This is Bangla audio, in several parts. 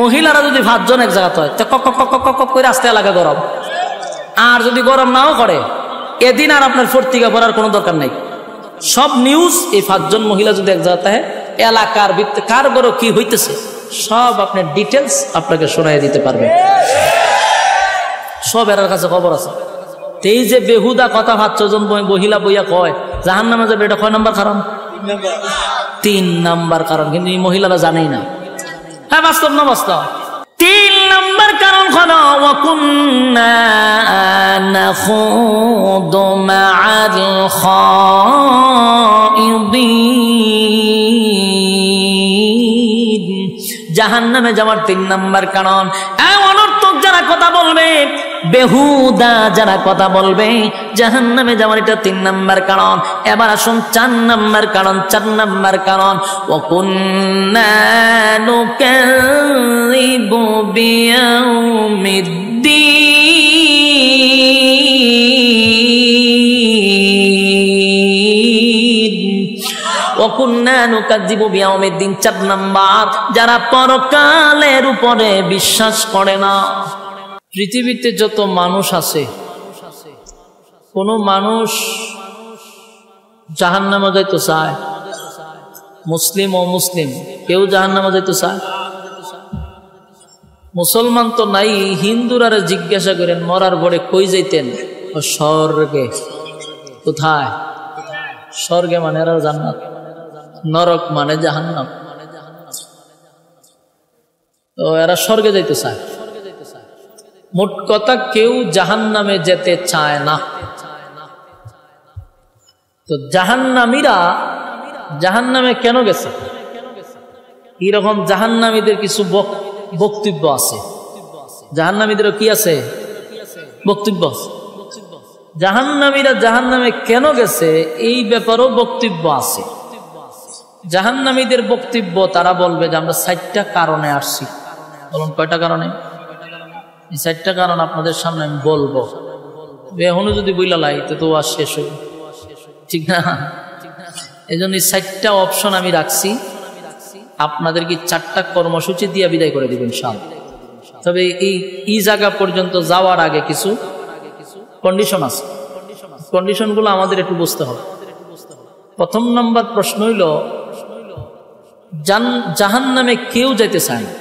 মহিলারা যদি 5 জন এক জায়গাতে হয়, কক কক কক কক কক করে আসতে এলাকা গরম। আর যদি গরম নাও করে, এদিন আর আপনার পত্রিকা পড়ার কোনো দরকার নাই। সব নিউজ এই 5 জন মহিলা যদি এক জায়গাতে হয়, এলাকার ভিত্তি কার গরো কি হইতেছে সব আপনার ডিটেলস আপনাকে শোনাই দিতে পারবে। সব এর কাছে খবর আছে। এই যে বেহুদা কথা 5 জন মহিলা বইয়া কয় জাহান্নামে যাবে, এটা কয় নাম্বার কারণ? 3 নাম্বার কারণ। কিন্তু এই মহিলারা জানেই না। হ্যাঁ, বাস্তব না বাস্তব? 3 নাম্বার কারণ হলো ওয়াকুন্না নাখুদু মা'আল খাইদিন। জাহান্নামে যাওয়ার 3 নাম্বার কারণ অনর্থক যারা কথা বলবে, বেহুদা যারা কথা বলবে, জাহান্নামে যাওয়ার এটা 3 নাম্বার কারণ। এবার আসুন 4 নাম্বার কারণ। 4 নাম্বার কারণ ওয়াকুন্না নুকাযযিবু বিয়াউমিদ্দিন। ওয়াকুন্না নুকাযযিবু বিয়াউমিদ্দিন। 4 নাম্বার, যারা পরকালের উপরে বিশ্বাস করে না। পৃথিবীতে যত মানুষ আছে, কোন মানুষ জাহান্নামে যাইতে চায়? মুসলিম ও মুসলিম কেউ জাহান্নামে যাইতে চায়? মুসলমান তো নাই। হিন্দুরা জিজ্ঞাসা করেন মরার পরে কই যাইতেন? স্বর্গে। কোথায়? স্বর্গে মানে এরা জান্নাত, নরক মানে জাহান্নাম। তো এরা স্বর্গে যাইতে চায়। মোট কথা কেউ জাহান্নামে যেতে চায় না। তো জাহান্নামীরা জাহান্নামে কেন গেছে? এরকম জাহান্নামীদের কিছু বক্তব্য আছে। জাহান্নামীদেরও কি আছে? বক্তব্য। জাহান্নামীরা জাহান্নামে কেন গেছে এই ব্যাপারেও বক্তব্য আছে। জাহান্নামীদের বক্তব্য, তারা বলবে যে আমরা 4টা কারণে আসছি। বলুন কয়টা কারণে? এই 4টা কারণ আপনাদের সামনে আমি বলবো। এখনো যদি বইলা লাই তো আর শেষ হইব, ঠিক না? এই জন্য 4টা অপশন আমি রাখছি। আপনাদেরকে 4টা কর্মসূচি দিয়ে বিদায় করে দিবেন ইনশাআল্লাহ। তবে এই জায়গা পর্যন্ত যাওয়ার আগে কিছু কন্ডিশন আছে। কন্ডিশনগুলো আমাদের একটু বুঝতে হবে। প্রথম নাম্বার প্রশ্ন হইল, জাহান্নামে কেউ যেতে চায় না।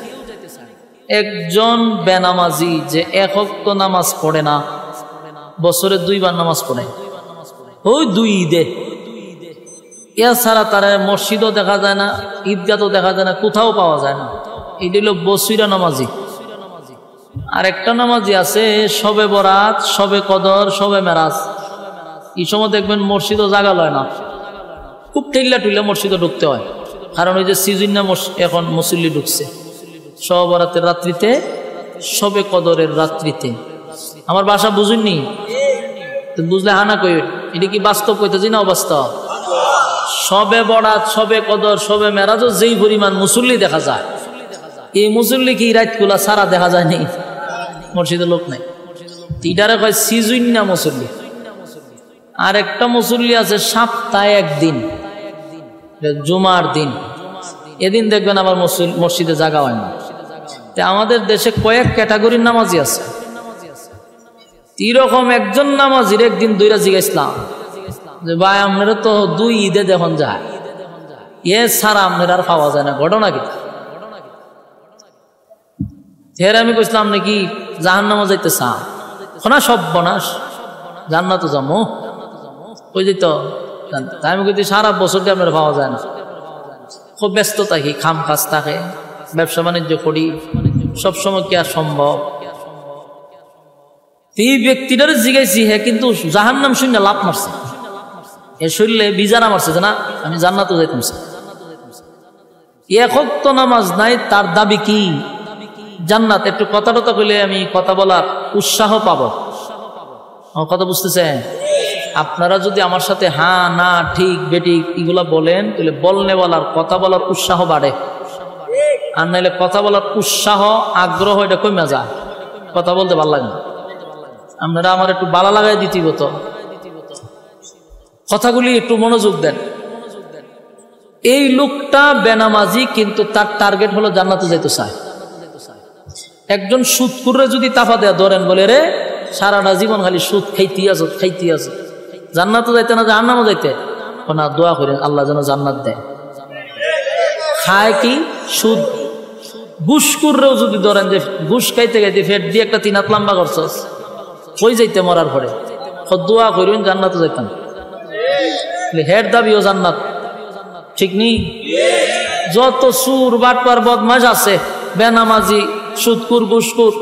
একজন বেনামাজি যে 1 ওয়াক্ত নামাজ পড়ে না, বছরে 2 বার নামাজ পড়ে, ওই 2 ঈদে, এছাড়া তার মসজিদও দেখা যায় না, ঈদগাহও দেখা যায় না, কোথাও পাওয়া যায় না। এটা হলো বসিরা নামাজি। আর একটা নামাজি আছে শবে বরাত, শবে কদর, শবে মেরাজ। এই সময় দেখবেন মসজিদও জাগা লয় না, খুব ঠেল্লা টুইলা মসজিদে ঢুকতে হয়। কারণ ওই যে সিজুন্না এখন মুসল্লি ঢুকছে শবে বরাতের রাত্রিতে, শবে কদরের রাত্রিতে। আমার ভাষা বুঝুননি? বুঝলে হানা কই, এটা কি বাস্তব কইতেছি না অবাস্তব? শবে বরাত, শবে কদর, শবে মেরাজও যেই পরিমাণ মুসল্লি দেখা যায়, এই মুসল্লি কি রাতগুলা সারা দেখা যায় নি? মসজিদে লোক নাই। এটারে কয় সিজুন্না মুসল্লি। আর একটা মুসল্লি আছে সপ্তাহে 1 দিন, জুমার দিন। এদিন দেখবেন আবার মসজিদে জায়গা হয় না। আমাদের দেশে কয়েক ক্যাটাগরির নামাজি আছে। এরকম একজন নামাজির একদিন 2টা জিজ্ঞাসলাম যে ভাই আপনারা তো 2 ঈদে দেখুন যায়, এ ছাড়া আপনার আর পাওয়া যায় না, ঘটনা কি? ফের আমি কইছিলাম নাকি জাহান্নামে যাইতে চান? না সব বনাস, জান্নাত যাবো ওই যেত। তাই আমি কইছি সারা বছর দিয়ে আপনার পাওয়া যায় না, খুব ব্যস্ত থাকি, খাম কাজ থাকে, ব্যবসা বাণিজ্য করি, সবসময় কি আর সম্ভব? এই ব্যক্তিটার জিজ্ঞাসি, হ্যাঁ কিন্তু জাহান্নাম শূন্য লাভ মারছে, এ শরীরে বিজারা মারছে যে না আমি জান্নাতে যাইতাম। 1 ওয়াক্ত নামাজ নাই, তার দাবি কি? জান্নাত। একটু কথা টথা কইলে আমি কথা বলার উৎসাহ পাবো। আমার কথা বুঝতেছেন? আপনারা যদি আমার সাথে হ্যাঁ না ঠিক বেঠিক এগুলা বলেন, তাহলে বলনে বলার, কথা বলার উৎসাহ বাড়ে। আর নাইলে কথা বলার উৎসাহ, আগ্রহ এটা কমে যায়, কথা বলতে ভালো লাগে না। আপনারা আমার একটু বালা লাগাই দিতে হতো, কথাগুলি একটু মনোযোগ দেন। এই লোকটা বেনামাজি, কিন্তু তার টার্গেট হলো জান্নাতে যেতে চায়। একজন সুদখোররে যদি তাফা দেয়া ধরেন, বলে রে সারাটা জীবন খালি সুদ খাইতে আছো খাইতে আছো, জান্নাতও যাইতে না জাহান্নামও যাইতে না, দোয়া করেন আল্লাহ যেন জান্নাত দেয়। খায় কি? সুদ। ঘুষখোররেও যদি ধরেন যে ঘুষ খাইতে খাইতে ফেট দিয়ে একটা 3 হাত লম্বা করছস, কই যাইতে মরার পরে? দোয়া করবেন জান্নাতও যাইতাম। হেড দাবিও জান্নাত, ঠিক নেই? যত সুর বাটপার বদমাশ আছে, বেনামাজি, সুদখোর, ঘুষখোর,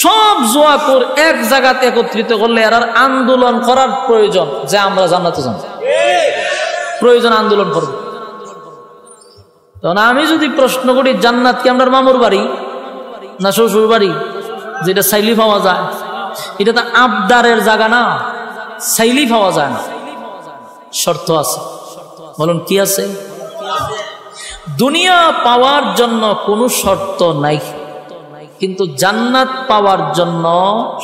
সব জোয়াখোর এক জায়গাতে একত্রিত করলে এর আন্দোলন করার প্রয়োজন যে আমরা জান্নাতে যাব, প্রয়োজন আন্দোলন করব। তখন আমি যদি প্রশ্ন করি জান্নাত কি আপনার মামুর বাড়ি না শ্বশুর বাড়ি যেটা চাইলি পাওয়া যায়? এটা তো আবদারের জায়গা না, চাইলি পাওয়া যায় না, শর্ত আছে। বলুন কি আছে? দুনিয়া পাওয়ার জন্য কোনো শর্ত নাই, কিন্তু জান্নাত পাওয়ার জন্য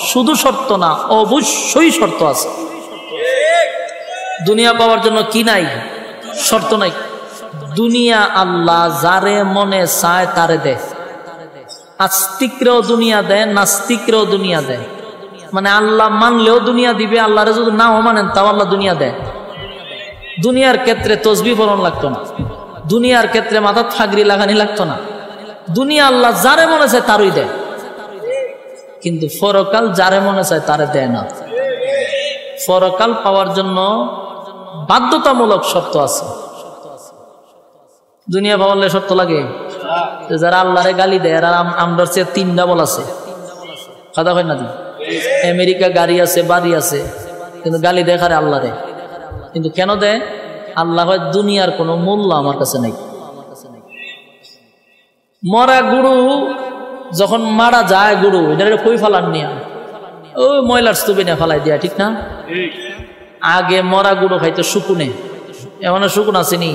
শুধু শর্ত না, অবশ্যই শর্ত আছে। দুনিয়া পাওয়ার জন্য কি নাই? শর্ত নাই। দুনিয়া আল্লাহ যারে মনে চায় তারে দেয়। আস্তিকরেও দুনিয়া দেয়, নাস্তিকরেও দুনিয়া দেয়। মানে আল্লাহ মানলেও দুনিয়া দিবে, আল্লাহরে যদি নাও মানেন তাও আল্লাহ দুনিয়া দেয়। দুনিয়ার ক্ষেত্রে তসবিহ পড়ন লাগতো না, দুনিয়ার ক্ষেত্রে মাথার ফাগরি লাগানি লাগতো না। দুনিয়া আল্লাহ যারে মনে চায় তারই দেয়, কিন্তু পরকাল যারে মনে চায় তারে দেয় না। পরকাল পাওয়ার জন্য বাধ্যতামূলক শর্ত আছে। দুনিয়া পাওয়ার শর্ত লাগে? যারা আল্লাহরে গালি দেয় এরা আমরা চেয়ে 3 ডাবল আছে, কথা হয় না? আমেরিকা গাড়ি আছে, বাড়ি আছে, কিন্তু গালি দেখারে আল্লাহরে। কিন্তু কেন দেয়? আল্লাহ হয় দুনিয়ার কোনো মূল্য আমার কাছে নাই। মরা গুরু যখন মারা যায়, গুরু এটা কই ফালান নিয়া ওই ময়লার স্তূপে নিয়ে ফালাই দিয়া, ঠিক না? আগে মরা গুরু খাইতো শুকুনে, এখন শুকুন আসেনি।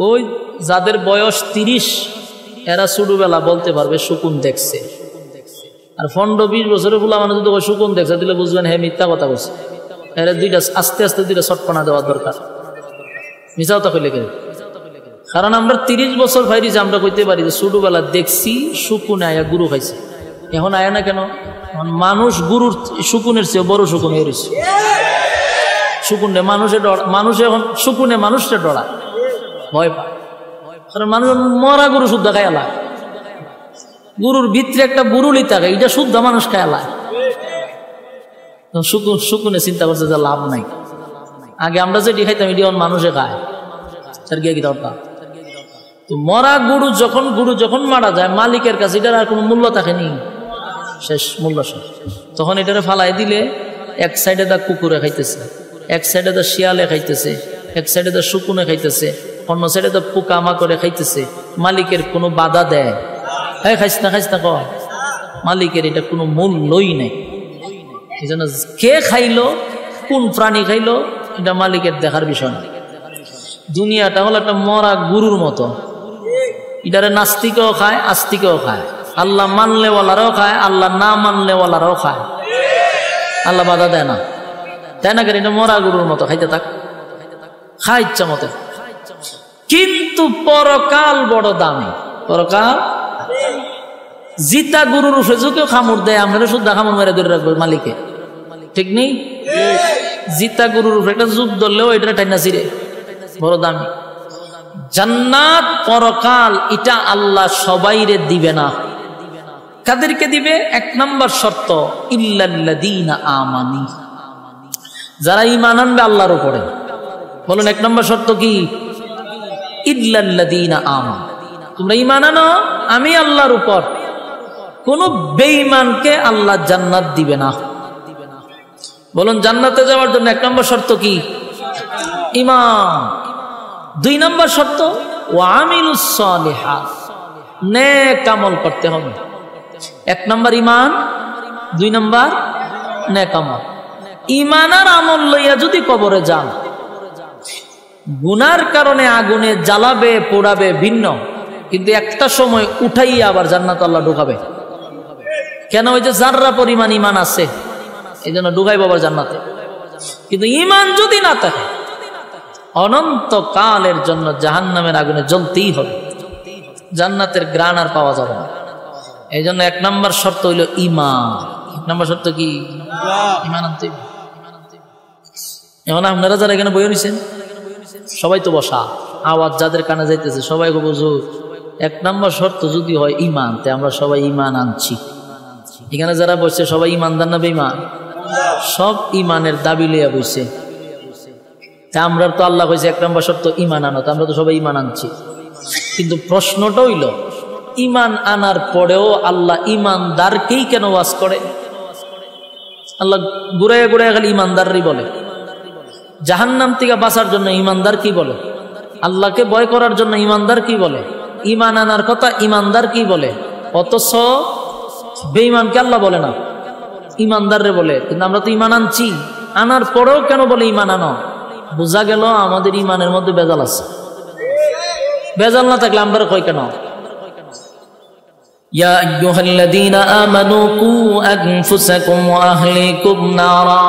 ওই যাদের বয়স 30 এরা ছোটবেলা বলতে পারবে শুকুন দেখছে, আর 15-20 বছরের বুলা মানে যদি শুকুন দেখছে দিলে বুঝবেন হ্যাঁ মিথ্যা কথা বলছে। এরা দুইটা আস্তে আস্তে দুইটা চটপনা দেওয়ার দরকার, মিশা কথা কইলে গেলে। কারণ আমরা 30 বছর ভাইরিছে, আমরা কইতে পারি যে ছোটবেলা দেখছি শুকুনে আয়া গুরু খাইছে। এখন আয়া না কেন? মানুষ গুরুর শুকুনের চেয়ে বড় শুকুন হয়ে রয়েছে। শুকুনে মানুষে ডরা, মানুষে এখন শুকুনে মানুষটা ডরা, ভয় পায়। কারণ মানুষ মরা গরু শুদ্ধ খায়ালা, গরুর ভিতরে একটা বুরুলি থাকে, এটা শুদ্ধ মানুষ খায়ালা। শুকুনে চিন্তা করছে যে লাভ নাই। আগে আমরা যেটি খাইতাম এটি মানুষে খায়, তার গিয়ে কি দরকার? তো মরা গরু যখন মারা যায় মালিকের কাছে এটার আর কোনো মূল্য থাকেনি, শেষ, মূল্য শেষ। তখন এটারে ফালাই দিলে এক সাইডে দা কুকুরে খাইতেছে, এক সাইডে দা শিয়ালে খাইতেছে, এক সাইডে দা শুকুনে খাইতেছে, অন্য সাইডে দা পোকা মাকড়ে খাইতেছে। মালিকের কোনো বাধা দেয়? হ্যাঁ খাইস না কয়। মালিকের এটা কোনো মূল্যই নেই। এই জন্য কে খাইলো, কোন প্রাণী খাইলো, এটা মালিকের দেখার বিষয় না। দুনিয়াটা হলো একটা মরা গুরুর মতো, এটারে নাস্তিকেও খায়, আস্তিকেও খায়, আল্লাহ মানলেওয়ালারাও খায়, আল্লাহ না মানলেওয়ালারাও খায়। আল্লাহ বাধা দেয় না, তাই না? এটা মরা গরুর মতো খাইতে থাক, খায় ইচ্ছা মতো। কিন্তু পরকাল বড় দামি। পরকাল জিতা গরুর উপরে কেউ খামড় দেয়, আমরা শুদ্ধ খামড় মেরে ধরে রাখবো মালিকে, ঠিক নেই? জিতা গরুর উপরে একটা যুগ ধরলেও এটা টাইনা ছিঁড়ে, বড় দামি। জান্নাত পরকাল এটা আল্লাহ সবাইরে দিবে না। কাদেরকে দিবে? 1 নম্বর শর্ত, ইল্লাল্লাযীনা আমানু, যারা ঈমান আনবে আল্লাহর উপরে। বলুন 1 নম্বর শর্ত কি? ইল্লাল্লাযীনা আমানু, তোমরা ঈমান আনো আমি আল্লাহর উপর। কোন বেঈমানকে আল্লাহ জান্নাত দিবে না। বলুন জান্নাতে যাওয়ার জন্য 1 নম্বর শর্ত কি? ঈমান। 2 নম্বর শর্ত ওয়া আমিলুস সালিহাত, নেক আমল করতে হবে। 1 নম্বর ঈমান, 2 নম্বর নেক আমল। ঈমান আর আমল লইয়া যদি কবরে যান, গুনার কারণে আগুনে জ্বালাবে পোড়াবে ভিন্ন, কিন্তু একটা সময় উঠাইয়া আবার জান্নাত আল্লাহ ঢুকাবে। কেন? ওই যে জাররা পরিমাণ ঈমান আছে, এই জন্য ঢুকাইব আবার জান্নাতে। কিন্তু ঈমান যদি না থাকে অনন্তকালের জন্য জাহান্নামের আগুনে জ্বলতেই হবে, জান্নাতের গ্রাণ আর পাওয়া যাবে না। এই জন্য 1 নম্বর শর্ত হইল ঈমান। 1 নম্বর শর্ত কি? ঈমান আনতে। এখন আপনারা যারা এখানে বই নিছেন সবাই তো বসা, আওয়াজ যাদের কানে যাইতেছে সবাই বুঝো 1 নম্বর শর্ত যদি হয় ঈমান, তে আমরা সবাই ঈমান আনছি। এখানে যারা বসছে সবাই ঈমানদার না বেঈমান? সব ঈমানের দাবি লইয়া বসছে। তা আমরা তো আল্লাহ কইছে 1 নম্বর শর্ত ঈমান আনো, আমরা তো সবাই ঈমান আনছি। কিন্তু প্রশ্নটা হইল ঈমান আনার পরেও আল্লাহ ঈমানদারকেই কেন ওয়াজ করে? আল্লাহ ঘুরাইয়া ঘুরাইয়া খালি ঈমানদারই বলে। জাহান্নাম থেকে বাঁচার জন্য ঈমানদার কি বলে? আল্লাহকে ভয় করার জন্য ঈমানদার কি বলে? ঈমান আনার কথা ঈমানদার কি বলে? অথচ বেঈমানকে আল্লাহ বলে না, ঈমানদাররে বলে। কিন্তু আমরা তো ঈমান আনছি, আনার পরেও কেন বলে ঈমান আনো? বোঝা গেল আমাদের ঈমানের মধ্যে বেজাল আছে। বেজাল না থাকলে আমরা কই কেন? ইয়া আইয়ুহাল্লাযীনা আমানু কু আনফুসাকুম ওয়া আহলিকুম নারা।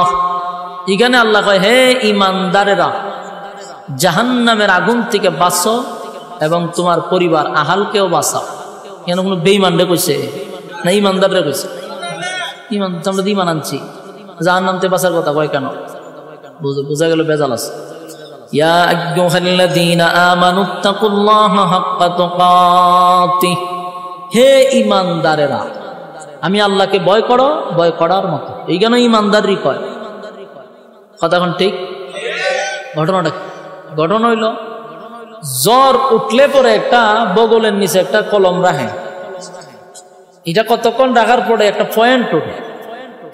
এখানে আল্লাহ কয়, হে ঈমানদারেরা, জাহান্নামের আগুন থেকে বাঁচো এবং তোমার পরিবার আহালকেও বাঁচাও। কেন কোনো বেঈমানরে কইছে না ঈমানদাররে কইছে? ঈমান, আমরা ঈমান আনছি, জাহান্নাম থেকে বাঁচার কথা কয় কেন? বোঝা গেল বেজাল আছে। ইয়া আইয়ুহাল্লাযীনা আমানুত্তাকুল্লাহা হাক্কা তুকাতিহ। হে ঈমানদারেরা, আমি আল্লাহকে ভয় করো, ভয় করার মতো। এই কেন ঈমানদারই কয় কথা কোন ঠিক? ঘটনা হইল জ্বর উঠলে পরে একটা বগলের নিচে একটা কলম রাখে, এটা কতক্ষণ রাখার পরে একটা পয়েন্ট ওঠে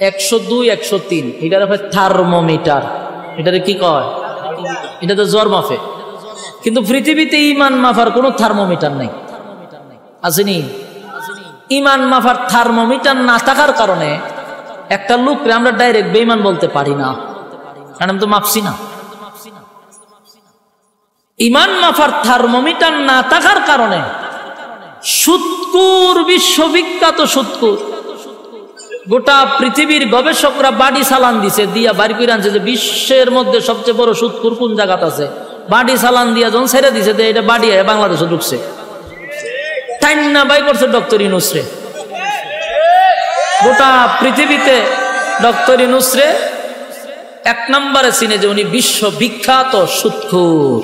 102, 103, এটার থার্মোমিটার। এটারে কি কয়? এটা তো জ্বর মাপে। কিন্তু পৃথিবীতে ঈমান মাপার কোনো থার্মোমিটার নেই, আসেনি? ঈমান মাপার থার্মোমিটার না থাকার কারণে একটা লোকরে আমরা ডাইরেক্ট বেঈমান বলতে পারি না, কারণ আমি তো মাপছি না। ঈমান মাপার থার্মোমিটার না থাকার কারণে সুৎকুর, বিশ্ববিখ্যাত সুৎকুর, গোটা পৃথিবীর গবেষকরা বাড়ি চালান দিছে, দিয়া বাড়ি করে আনছে যে বিশ্বের মধ্যে সবচেয়ে বড় সুৎকুর কোন জায়গাতে আছে। বাড়ি চালান দিয়া যখন ছেড়ে দিছে যে এটা বাড়ি বাংলাদেশে ঢুকছে, টাইন্না বাই করছে ডক্টর ইউনূসরে। গোটা পৃথিবীতে ডক্টর ইউনূসরে 1 নম্বরে চিনে যে উনি বিশ্ববিখ্যাত সুৎকুর।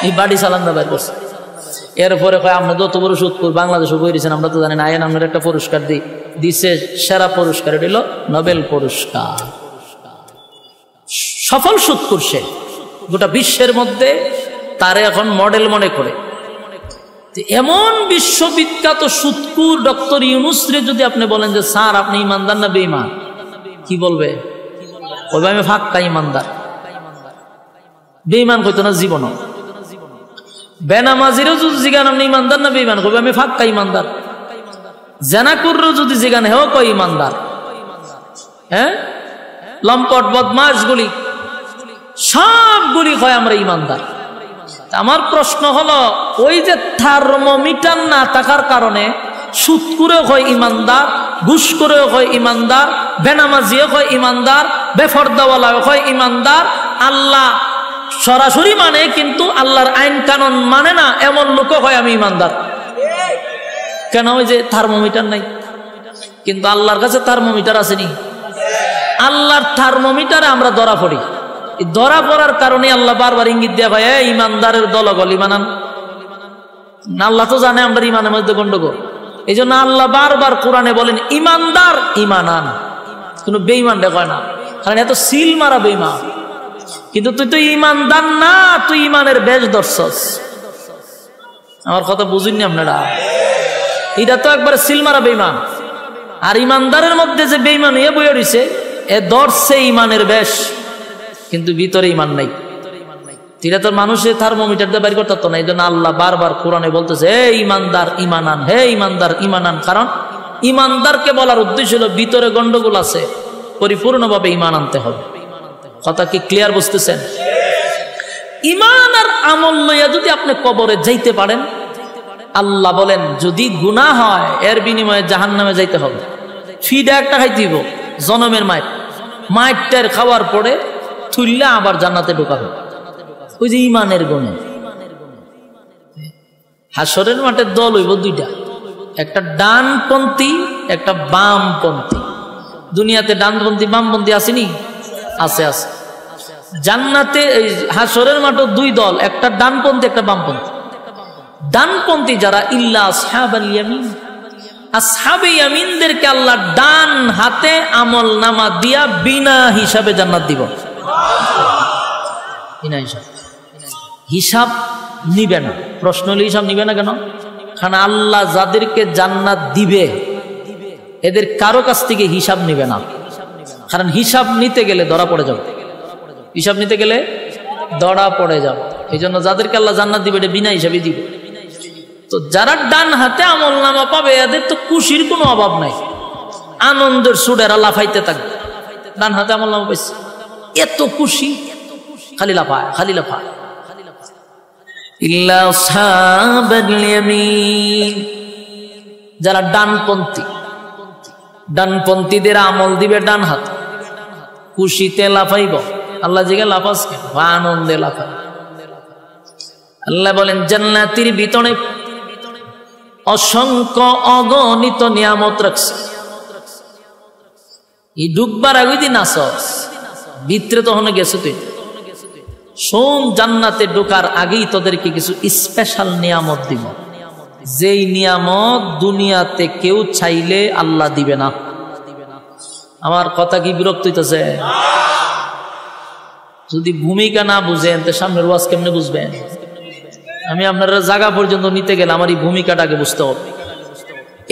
এই বাড়ি চালান দা বাই করছে। এরপরে কয় আমরা যত বড় সুৎকুর বাংলাদেশে বই দিয়েছেন আমরা তো জানি না, আইন আমরা একটা পুরস্কার দিই, দিছে সেরা পুরস্কার, এটা হলো নোবেল পুরস্কার। সফল সুৎকুর সে, গোটা বিশ্বের মধ্যে তারে এখন মডেল মনে করে। এমন বিশ্ববিখ্যাত সুৎকুর ডক্টর ইউনূসরে যদি আপনি বলেন যে স্যার আপনি ঈমানদার না বেঈমান, কি বলবে? বলবে আমি ফাক্কা ঈমানদার। বেঈমান কইতো না জীবনও। বেনামাজিরও যদি জিগান আপনি ঈমানদার না বেঈমান, কইবে আমি ফাক্কা ঈমানদার। জানাকুরও যদি জিগান হেও কয় ঈমানদার। হ্যাঁ, লম্পট বদমাশগুলি সবগুলি কয় আমরা ঈমানদার। আমার প্রশ্ন হলো, ওই যে থার্মোমিটার না থাকার কারণে সুৎকুরেও হয় ঈমানদার, ঘুষখোরেও হয় ঈমানদার, বেনামাজিও হয় ঈমানদার, বেফরদাওয়ালাও হয় ঈমানদার, আল্লাহ সরাসরি মানে কিন্তু আল্লাহর আইন কানুন মানে না এমন লোকও হয় আমি ঈমানদার। কেন? ওই যে থার্মোমিটার নাই। কিন্তু আল্লাহর কাছে থার্মোমিটার আসেনি। আল্লাহর থার্মোমিটারে আমরা ধরা পড়ি। ধরা পড়ার কারণে আল্লাহ বারবার ইঙ্গিত দেয়া ভাই ঈমানদারের দলগল ঈমান আন। আল্লাহ তো জানে আমরা ঈমানের মধ্যে গন্ডগোল, এই জন্য আল্লাহ বারবার কোরআনে বলেন ঈমানদার ঈমান আন, কোনো বেঈমান কয় না, কারণ এত সিল মারা বেঈমান। কিন্তু তুই তো ঈমানদার না, তুই ঈমানের বেশ ধরছস। আমার কথা বুঝিনি আপনারা? এটা তো একবারে সিল মারা বেঈমান। আর ঈমানদারের মধ্যে যে বেঈমান হয়ে বইয়া রইছে, এ ধরছে ঈমানের বেশ, কিন্তু ভিতরে ঈমান নাই। এটা তো মানুষের থার্মোমিটার দিয়ে বের করতে পারতো না। এই জন্য আল্লাহ বারবার কোরআনে বলতেছে হে ঈমানদার ঈমান আন, হে ঈমানদার ঈমান আন। কারণ ঈমানদারকে বলার উদ্দেশ্য হলো ভিতরে গন্ডগোল আছে, পরিপূর্ণভাবে ঈমান আনতে হবে। কথা কি ক্লিয়ার বুঝতেছেন? ঈমান আর আমল লইয়া যদি আপনি কবরে যাইতে পারেন, আল্লাহ বলেন যদি গুনাহ হয় এর বিনিময়ে জাহান্নামে যাইতে হবে, ফিডা একটা খাইতে হইব, জনমের মাইটটার খাওয়ার পরে থুইল্লা আবার জান্নাতে ঢোকাবে। ওই যে ঈমানের গুণে হাসরের মাঠে দল হইব 2টা, একটা ডানপন্থী, একটা বামপন্থী। দুনিয়াতে ডানপন্থী বামপন্থী আসেনি? আছে আছে। জান্নাতে এই হাসরের মাঠে দুই দল, একটা ডানপন্থী একটা বামপন্থী। ডানপন্থী যারা ইল্লা আসহাবাল ইয়ামিন, আসহাবে ইয়ামিনদেরকে আল্লাহ ডান হাতে আমল নামা দিয়া বিনা হিসাবে জান্নাত দিব। বিনা হিসাব, হিসাব নিবে না। প্রশ্ন হলে হিসাব নিবে না কেন? কারণ আল্লাহ যাদেরকে জান্নাত দিবে এদের কারো কাছ থেকে হিসাব নিবে না। কারণ হিসাব নিতে গেলে ধরা পড়ে যাবে, হিসাব নিতে গেলে ধরা পড়ে যাবে। এই জন্য যাদেরকে আল্লাহ জান্নাত দিবে এটা বিনা হিসাবে দিবে। তো যারা ডান হাতে আমল নামা পাবে এদের তো খুশির কোনো অভাব নাই, আনন্দের সুরেরা লাফাইতে থাকবে। ডান হাতে আমল নামা পাইছে, এত খুশি, খালি লাফায় খালি লাফায়। ইল্লা আসহাবাল ইয়ামিন, যারা ডানপন্থী, ডানপন্থীদের আমল দিবে ডান হাত, খুশিতে লাফাইব। আল্লাহ জিগে লাফাস কেন? আনন্দে লাফাই। আল্লাহ বলেন জান্নাতের ভিতরে অসংখ্য অগণিত নিয়ামত রাখছে। এই ডুববার আগে দিন আসস ভিতরে তখন গেছো তুই শোন, জান্নাতে ঢোকার আগেই তোদেরকে কিছু স্পেশাল নিয়ামত দিব, যেই নিয়ামত দুনিয়াতে কেউ চাইলে আল্লাহ দিবে না। আমার কথা কি বিরক্ত হইতেছে? যদি ভূমিকা না বুঝেন তো সামনের ওয়াজ কেমনে বুঝবেন? আমি আপনার জায়গা পর্যন্ত নিতে গেলে আমার এই ভূমিকাটাকে বুঝতে হবে,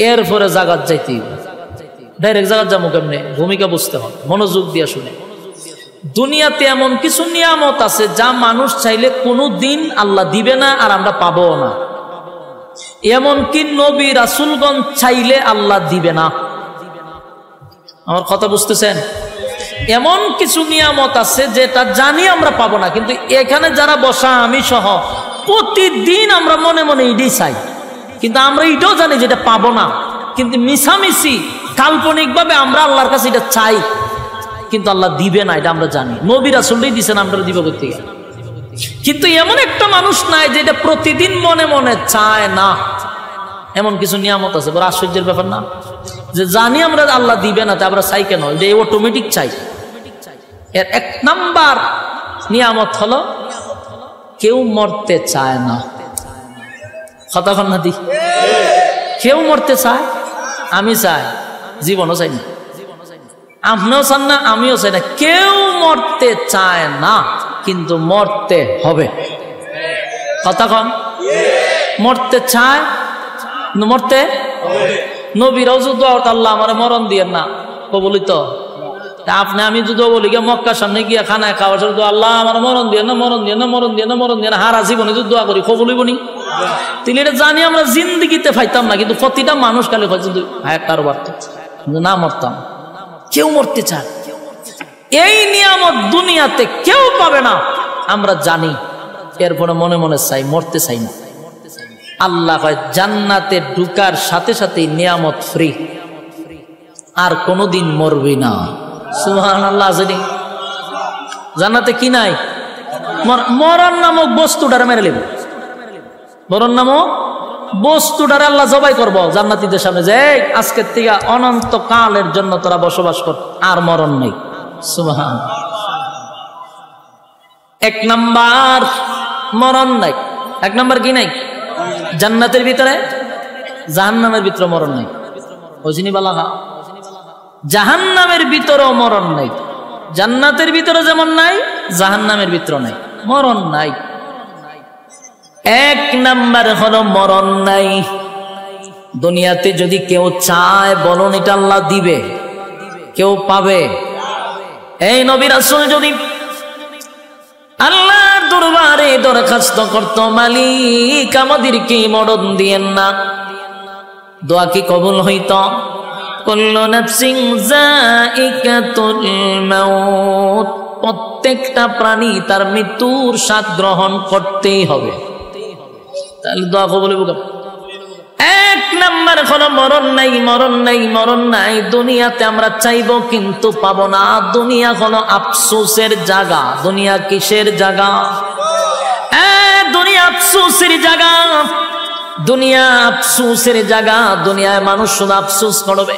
এরপরে জায়গাত যাইতে হবে। ডাইরেক্ট জায়গাত যাবো কেমনে? ভূমিকা বুঝতে হবে, মনোযোগ দিয়ে শুনে। দুনিয়াতে এমন কিছু নিয়ামত আছে যা মানুষ চাইলে কোনো দিন আল্লাহ দিবে না আর আমরা পাবো না। এমনকি নবী রাসূলগণ চাইলে আল্লাহ দিবে না। আমার কথা বুঝতেছেন? এমন কিছু নিয়ামত আছে যেটা জানি আমরা পাবো না, কিন্তু এখানে যারা বসা আমি সহ প্রতিদিন আমরা মনে মনে এটাই চাই, কিন্তু আমরা এটাও জানি যেটা পাবো না। কিন্তু মিছামিছি কাল্পনিক ভাবে আমরা আল্লাহর কাছে এটা চাই, কিন্তু আল্লাহ দিবে না এটা আমরা জানি। নবী রাসূলই দিবেন, আমরা দিব করতে গেলে। কিন্তু এমন একটা মানুষ নাই যেটা প্রতিদিন মনে মনে চায় না। এমন কিছু নিয়ামত আছে, বড় আশ্চর্যের ব্যাপার না? যে জানি আমরা আল্লাহ দিবে না, তা আমরা চাই কেন? যে অটোমেটিক চাই। এর এক নাম্বার নিয়ামত হলো কেউ মরতে চায় না। কতক্ষণ না দি কেউ মরতে চায়? আমি চাই, জীবনও চাই না। আপনিও চান না, আমিও চাই না। কেউ মরতে চায় না, কিন্তু মরতে হবে। কতক্ষণ? মরতে চায়, মরতে নবীরাও যুদ্ধ আল্লাহ আমার মরণ দিয়ে না কবলিত। আপনি আমি যুদ্ধ বলি গিয়ে মক্কার সামনে গিয়ে খানায় খাওয়ার শুধু আল্লাহ আমার মরণ দিয়ে না, মরণ দিয়ে না, মরণ দিয়ে না, মরণ দিয়ে না, হারা জীবনে যুদ্ধ করি কবলিব নি। তিনি এটা জানি আমরা জিন্দিগিতে পাইতাম না, কিন্তু প্রতিটা মানুষ খালি একটার বার্তা না মরতাম। কেউ মরতে চায়, এই নিয়ামত দুনিয়াতে কেউ পাবে না আমরা জানি, এরপরে মনে মনে চাই, মরতে চাই না। আল্লাহ কয় জান্নাতে ঢুকার সাথে সাথে নিয়ামত ফ্রি, আর কোনোদিন মরবি না। সুবহানাল্লাহ। জান্নাতে কি নাই? মরণ নামক বস্তুটারে মেরে নেব। মরণ নামক বস্তুটারে আল্লাহ জবাই করবো জান্নাতীদের সামনে, যে আজকের থেকে অনন্ত কালের জন্য তোরা বসবাস কর, আর মরণ নেই। সুবহানাল্লাহ। এক নাম্বার মরণ নাই। এক নাম্বার কি নাই? জান্নাতের ভিতরে, জাহান্নামের ভিতরে মরণ নাই। ওইসিনি বালাগা। জাহান্নামের ভিতরেও মরণ নাই। জান্নাতের ভিতরে যেমন নাই, জাহান্নামের ভিতরে নাই, মরণ নাই। এক নাম্বার হলো মরণ নাই। দুনিয়াতে যদি কেউ চায়, বলুন এটা আল্লাহ দিবে? কেউ পাবে? এই নবী রাসূল যদি আল্লাহর দরবারে দরখাস্ত করত, মালিক আমাদেরকে মরণ দিয়েন না, দোয়া কি কবুল হইত? কুল্লু নাফসিন যায়িকাতুল মাউত, প্রত্যেকটা প্রাণী তার মৃত্যুর স্বাদ গ্রহণ করতেই হবে। তাহলে দোয়া কবুল হবে। এক নাম্বার হলো মরণ নাই, মরণ নাই, মরণ নাই। দুনিয়াতে আমরা চাইবো কিন্তু পাবো না। দুনিয়া হলো আফসোসের জায়গা। দুনিয়া কিসের জায়গা? দুনিয়া আফসোসের জায়গা। দুনিয়া আফসোসের জায়গা, দুনিয়ায় মানুষ শুধু আফসোস করবে,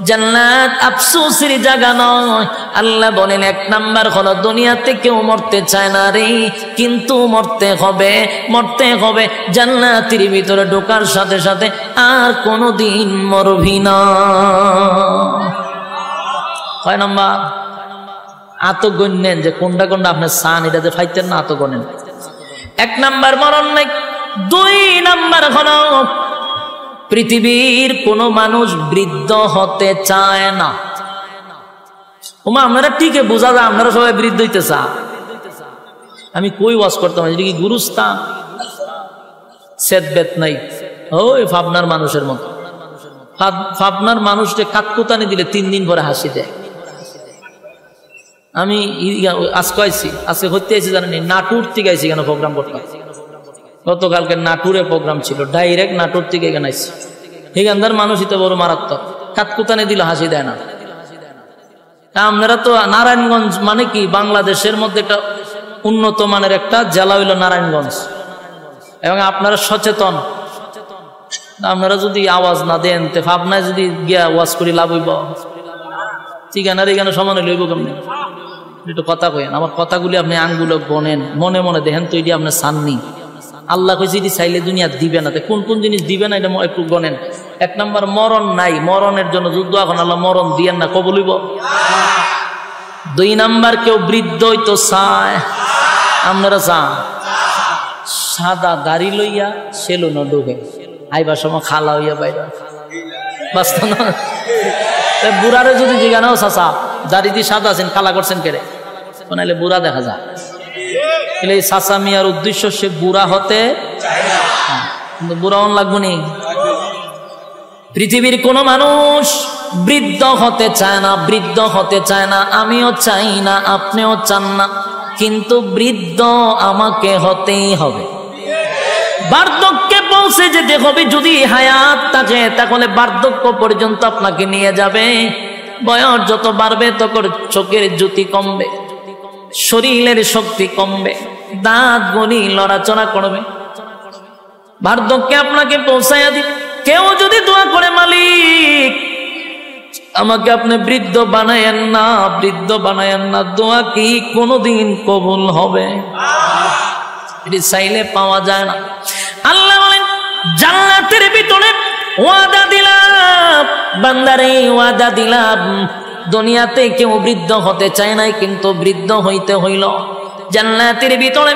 জান্নাত আফসোসের জায়গা নয়। আল্লাহ বলেন 1 নাম্বার হলো দুনিয়াতে কেউ মরতে চায় না রে, কিন্তু মরতে হবে, মরতে হবে। জান্নাতের ভিতরে ঢোকার সাথে সাথে আর কোনোদিন মরবি না। কয় নাম্বার? আত গণ্যেন যে কোনটা কোনটা আপনার সান, এটা যে ফাইতেন না, আত গণেন। 1 নাম্বার মরণ নাই। 2 নাম্বার হলো পৃথিবীর কোন মানুষ বৃদ্ধ হতে চায় না। ওমা আপনারা ঠিকই বোঝা যায় আপনারা সবাই বৃদ্ধ হইতে চান। আমি কই ওয়াজ করতাম, এটা কি গুরুস্থান? সেদবেত নাই, ওই ভাবনার মানুষের মতো। ভাবনার মানুষকে কাককুতানি দিলে 3 দিন পরে হাসি দেয়। আমি আজকে আইছি, আজকে হইতে আইছি জানেন, নাটুর থেকে আইছি কেন প্রোগ্রাম করতাম। গতকালকে নাটুরে প্রোগ্রাম ছিল, ডাইরেক্ট নাটুর থেকে এখানে আইছি। এখানকার মানুষই তো বড় মারাত্মক, কাতকুতানি দিল হাসি দেয় না। আপনারা তো নারায়ণগঞ্জ মানে কি বাংলাদেশের মধ্যে একটা উন্নত মানের একটা জেলা হইল নারায়ণগঞ্জ, এবং আপনারা সচেতন। আপনারা যদি আওয়াজ না দেন তে ভাবনায় যদি গিয়া ওয়াজ করি লাভ হইব? ঠিকানার এখানে সমানে লইব কেমনি? একটু কথা কইেন, আমার কথাগুলি আপনি আঙ্গুলো গনেন, মনে মনে দেখেন তো এটি আপনি চাননি। আল্লাহ কইছে এটি চাইলে দুনিয়া দিবে না, কোন কোন জিনিস দিবে না এটা একটু গনেন। 1 নাম্বার মরণ নাই, মরণের জন্য যুদ্ধ, এখন আল্লাহ মরণ দিয়েন না, কবুল হইব। 2 নাম্বার কেউ বৃদ্ধ হইতো চায়, আপনারা চান? সাদা দাড়ি লইয়া সেলুন ঢুকে আইবার সময় খালা হইয়া বাইরে বাস্তব না। বুড়ারে যদি জিজ্ঞানাও চাচা দাড়ি দিয়ে সাদা আছেন, কালা করছেন কেড়ে, নাহলে বুড়া দেখা যায়। এই চাচা মিয়ার উদ্দেশ্য সে বুড়া হতে, কিন্তু বুড়া অন লাগবো নি। পৃথিবীর কোন মানুষ বৃদ্ধ হতে চায় না, বৃদ্ধ হতে চায় না, আমিও চাই না, আপনিও চান না, কিন্তু বৃদ্ধ আমাকে হতেই হবে। বার্ধক্যে পৌঁছে যেতে হবে। যদি হায়াত থাকে তাহলে বার্ধক্য পর্যন্ত আপনাকে নিয়ে যাবে। বয়স যত বাড়বে তখন চোখের জ্যোতি কমবে, শরীরের শক্তি কমবে, দাঁত গলি লড়াচড়া করবে, বার্ধক্যে আপনাকে পৌঁছাইয়া দিবে। কেউ যদি দোয়া করে, মালিক আমাকে আপনি বৃদ্ধ বানায়েন না, বৃদ্ধ বানায়েন না, দোয়া কি কোনদিন কবুল হবে? এটি চাইলে পাওয়া যায় না। আল্লাহ বলেন জান্নাতের ভিতরে ওয়াদা দিলাম, বান্দারে ওয়াদা দিলাম, দুনিয়াতে কেউ বৃদ্ধ হতে চায় নাই, কিন্তু বৃদ্ধ হইতে হইল। জান্নাতের ভিতরে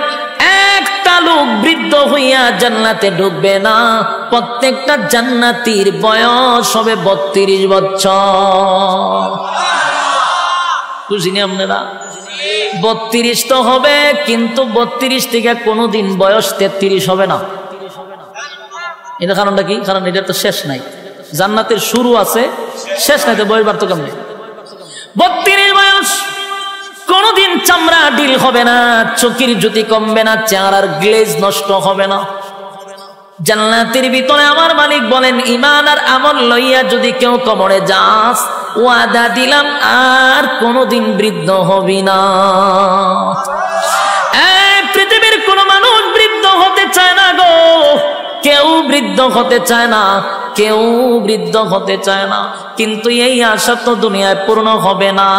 একটা লোক বৃদ্ধ হইয়া জান্নাতে ঢুকবে না। প্রত্যেকটা জান্নাতীর বয়স হবে 32 বছর। বুঝিনি আপনারা? 32 তো হবে, কিন্তু 32 থেকে কোনোদিন বয়স 33 হবে না। এটা কারণটা কি? কারণ এটা তো শেষ নাই, জান্নাতের শুরু আছে, শেষ নাই, তো বয়স বাড়তো কেমনে? 32 বয়স, কোনদিন চামড়া ডিল হবে না, চোখের জ্যোতি কমবে না, চেহারার গ্লেজ নষ্ট হবে না। জান্নাতের ভিতরে আমার মালিক বলেন ঈমান আর আমল লইয়া যদি কেউ কবরে যাস, ওয়াদা দিলাম আর কোনদিন বৃদ্ধ হবি না। পৃথিবীর কোন মানুষ বৃদ্ধ হতে চায় না গো, কেউ বৃদ্ধ হতে চায় না, কেউ বৃদ্ধ হতে চায় না। কিন্তু এই আশা তো দুনিয়ায় পূর্ণ হবে না।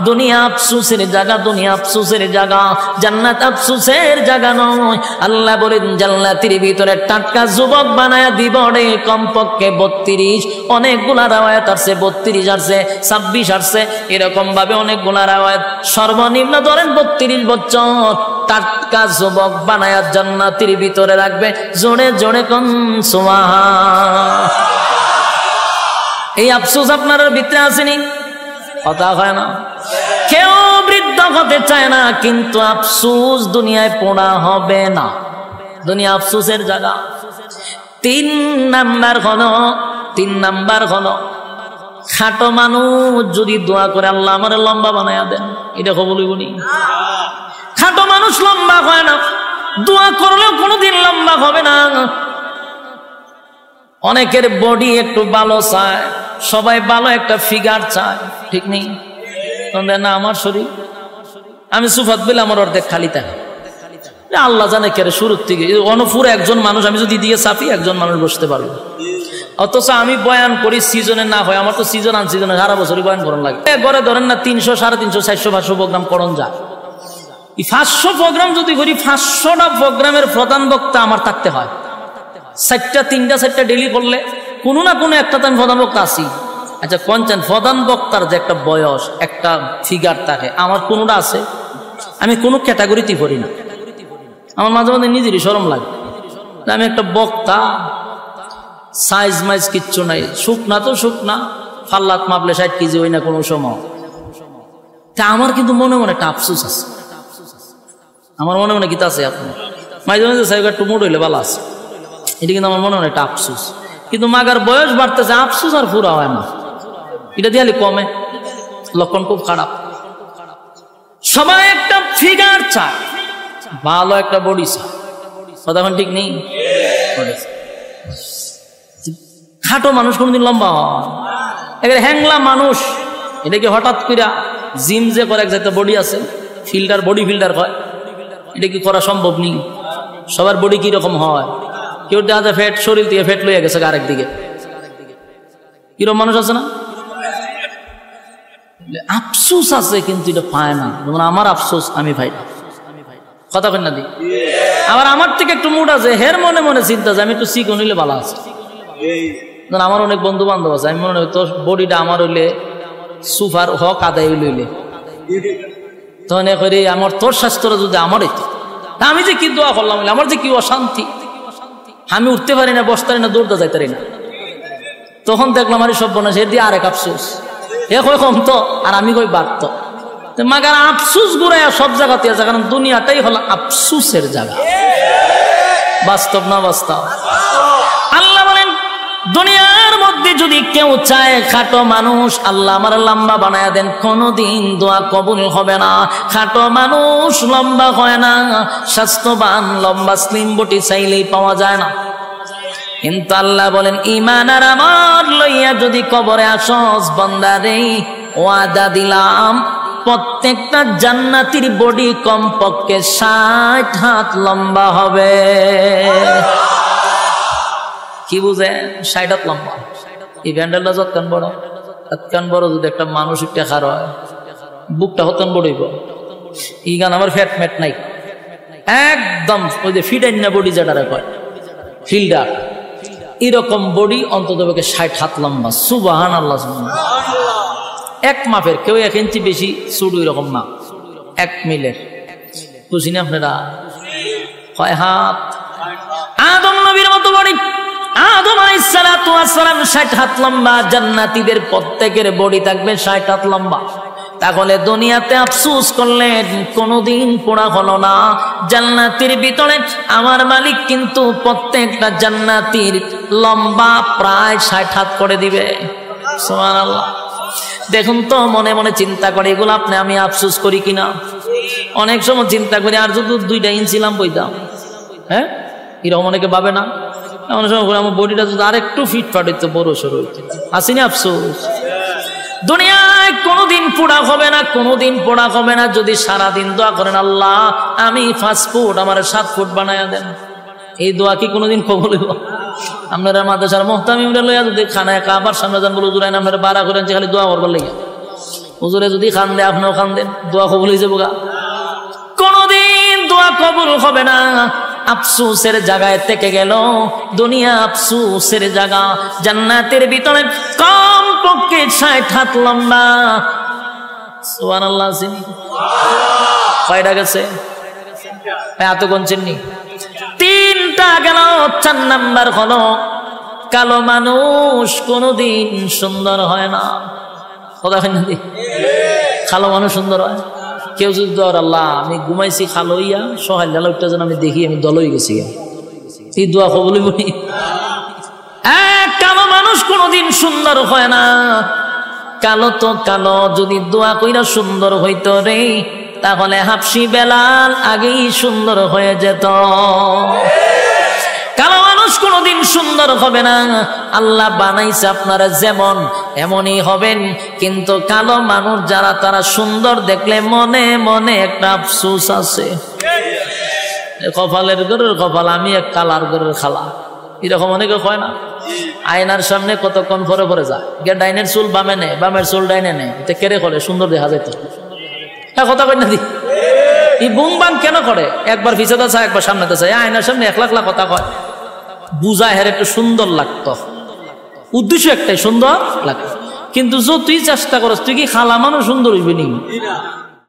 দুনিয়া আফসোসের জায়গা, দুনিয়া আফসোসের জায়গা, জান্নাত আফসোসের জায়গা নয়। আল্লাহ বলেন জান্নাতের ভিতরে টাটকা যুবক বানায়া দিব রে, কমপক্ষে 32। অনেকগুলা রাওয়ায়াত আসছে 32 আসছে, 26 আসছে, এরকম ভাবে অনেকগুলা রাওয়ায়াত। সর্বনিম্ন ধরেন 32 বছর টাটকা যুবক বানায়া জান্নাতের ভিতরে রাখবে। জোরে জোরে কোন সুবহান। এই আফসোস আপনার ভিতরে আসেনি? কথা হয় না? কেউ বৃদ্ধ হতে চায় না, কিন্তু আফসোস দুনিয়ায় পড়া হবে না। দুনিয়া আফসোসের জায়গা। 3 নাম্বার হলো খাটো মানুষ যদি দোয়া করে আল্লাহ আমার লম্বা বানায়া দেন, এটা কবুল হইব নি? খাটো মানুষ লম্বা হয় না, দোয়া করলেও কোনোদিন লম্বা হবে না। অনেকের বডি একটু ভালো চায়, সবাই ভালো একটা ফিগার চায়, ঠিক নেই? না আমার শরীর, আমি সুফাত বলে আমার অর্ধেক খালি থাকে, আল্লাহ জানে কেরে শুরুর থেকে অনপুর একজন মানুষ আমি যদি দিয়ে চাপি একজন মানুষ বসতে পারবে, অথচ আমি বয়ান করি সিজনে না হয়, আমার তো সিজন আনসিজনে সারা বছরই বয়ান করার লাগে। ঘরে ধরেন না 300, 350, 400, 500 প্রোগ্রাম করণ যায়। 500 প্রোগ্রাম যদি করি 500টা প্রোগ্রামের প্রধান বক্তা আমার থাকতে হয়। 3টা ডেলি করলে কোনো না কোনো একটা তো আমি প্রধান বক্তা আছি। আচ্ছা কোনছেন প্রধান বক্তার যে একটা বয়স একটা ফিগার থাকে, আমার কোনোটা আছে? আমি কোনো ক্যাটাগরিতে পড়ি না। আমার মাঝে মাঝে নিজেরই শরম লাগে, আমি একটা বক্তা, সাইজ মাইজ কিচ্ছু নাই, শুকনা তো শুকনা, ফাল্লাত মাপলে 60 কেজি হই না কোনো সময়। তা আমার কিন্তু মনে মনে একটা আফসোস আছে, আমার মনে মনে গীতা আছে। আপনার মাঝে মাঝে সাহেব একটু মোট হইলে ভালো আছে, এটা কিন্তু আমার মনে মনে একটা আফসোস। কিন্তু মাগার বয়স বাড়তেছে, আফসোস আর পুরা হয় না, এটা দিয়ালে কমে, লক্ষণ খুব খারাপ। সবাই একটা ফিগার চায়, ভালো একটা বডি চায়, কথা এখন ঠিক নেই। খাটো মানুষ কোনদিন লম্বা হয়, এবার হ্যাংলা মানুষ এটাকে হঠাৎ করে জিম যে করে এক জায়গায় বডি আছে, ফিল্টার বডি ফিল্টার হয়, এটা কি করা সম্ভব নেই? সবার বডি কিরকম হয়? কেউ দেখা যায় ফ্যাট, শরীর থেকে ফ্যাট লইয়া গেছে আরেক দিকে, কিরকম মানুষ আছে না? আফসোস আছে কিন্তু এটা পায় না। যেমন আমার আফসোস আমি ভাই, কথা কই না দি। আবার আমার থেকে একটু মুড আছে, হের মনে মনে চিন্তা যে আমি একটু চিকন হইলে ভালো আছে। আমার অনেক বন্ধু বান্ধব আছে, আমি মনে হয় তোর বডিটা আমার হইলে সুপার হক আদায় লইলে তখন করে আমার তোর স্বাস্থ্যটা যদি আমার হইতো, আমি যে কি দোয়া করলাম, আমার যে কি অশান্তি, আমি উঠতে পারি না, বসতে পারি না, দৌড়তে যাইতে পারি না। তখন দেখলাম আর সব বনা সে দিয়ে আরেক আফসোস, এ কই কম তো আর আমি কই বাড়ত। মাগার আফসোস ঘুরে সব জায়গাতে আছে, কারণ দুনিয়াটাই হলো আফসোসের জায়গা। বাস্তব না বাস্তব? আল্লাহ বলেন দুনিয়ার মধ্যে যদি কেউ চায় খাটো মানুষ, আল্লাহ আমার লম্বা বানায় দেন, কোনদিন দোয়া কবুল হবে না। খাটো মানুষ লম্বা হয় না, স্বাস্থ্যবান লম্বা স্লিম বডি চাইলেই পাওয়া যায় না। কিন্তু আল্লাহ বলেন ঈমান আর আমল লইয়া যদি কবরে আসস বান্দারে, ওয়াদা দিলাম প্রত্যেকটা জান্নাতীর বডি কমপক্ষে 60 হাত লম্বা হবে। কি বুঝে 60 হাত লম্বা? এই ব্যান্ডেলটা যতক্ষণ বড়, ততক্ষণ বড় যদি একটা মানুষ একটা খার হয়, বুকটা হতন বড়ইব। এই গান আমার ফ্যাট ম্যাট নাই, একদম ওই যে ফিডাইনা বডি যেটা কয় ফিল্ডার, এরকম বডি অন্তত 60 হাত লম্বা। সুবহানাল্লাহ। এক মাপের, কেউ 1 ইঞ্চি বেশি চুট এরকম না, 1 মিলের। বুঝি না আপনারা? কয় হাত? আদম নবীর মতো বডি। আদম আলাইহিস সালাতু ওয়াস সালাম 60 হাত লম্বা, জান্নাতীদের প্রত্যেকের বডি থাকবে 60 হাত লম্বা। তাহলে দুনিয়াতে আফসোস করলেন, কোনদিন পোড়া হলো না। জান্নাতের ভিতরে আমার মালিক কিন্তু প্রত্যেকটা জান্নাতীর লম্বা প্রায় 60 হাত করে দিবে। সুবহানাল্লাহ। দেখুন তো মনে মনে চিন্তা করে, এগুলো আপনি আমি আফসোস করি কিনা? অনেক সময় চিন্তা করি আর যদি 2 ইঞ্চি লাম বইতাম, হ্যাঁ এরকম অনেকে ভাবে না? অনেক সময় আমার বডিটা যদি আরেকটু ফিটফাট হইতো, বড় সড়ো হইতো, আসেনি আফসোস? দুনিয়ায় কোনোদিন পোড়া হবে না, কোনোদিন পোড়া হবে না যদি সারাদিন দোয়া করেন, আল্লাহ আমি 5 ফুট আমার 7 ফুট বানায়া দেন। এই দোয়া কি কোনোদিন কবুল হইব? আপনারা মাদ্রাসার মুহতামিমরা লইয়া যদি খানায় কাবার সামনে যান, বলে হুজুর আপনারা বাড়া করেন যে খালি দোয়া করবার লাগে, হুজুরে যদি খান দেয় আপনিও খান দেন, দোয়া কবুল হয়ে যাবো গা? কোনোদিন দোয়া কবুল হবে না। আফসোসের জায়গায় থেকে গেল দুনিয়া, আফসোসের জায়গা। জান্নাতের ভিতরে কম পক্ষে 60 হাত লম্বা। সুবহানাল্লাহ। কয়টা গেছে? এত গুনছেন নি? 3টা গেল। 4 নাম্বার হলো কালো মানুষ কোনদিন সুন্দর হয় না। কথা হয় না? কালো মানুষ সুন্দর হয়? কেউ যদি ধর আল্লাহ আমি ঘুমাইছি খালো ইয়া সহায় লালটা যেন আমি দেখি আমি দল হয়ে গেছি, এই দোয়া কবুল বলি। কালো মানুষ কোনদিন সুন্দর হয় না। কালো তো কালো, যদি দোয়া কইরা সুন্দর হইতো রে, তাহলে হাফসি বেলাল আগেই সুন্দর হয়ে যেত। কালো মানুষ কোনদিন সুন্দর হবে না। আল্লাহ বানাইছে আপনারা যেমন এমনই হবেন, কিন্তু কালো মানুষ যারা তারা সুন্দর দেখলে মনে মনে একটা আফসোস আছে। কপালের ঘরের কপাল, আমি এক কালার ঘরের খালা, এরকম অনেকে কয় না? আয়নার সামনে কতক্ষণ পরে পরে যায়, ডাইনের চুল বামে নেয়, বামের চুল ডাইনে নেয়, এটা কেড়ে করে সুন্দর দেখা যেত। হ্যাঁ কথা কই না দি? এই বুং বাং কেন করে? একবার পিছাতে চায়, একবার সামনেতে চায়, আয়নার সামনে এক লাখ লাখ কথা কয়, বুঝায় হের একটু সুন্দর লাগতো, উদ্দেশ্য একটাই সুন্দর লাগতো। কিন্তু যতই চেষ্টা করস তুই কি খালা মানুষ সুন্দর হইবি নি?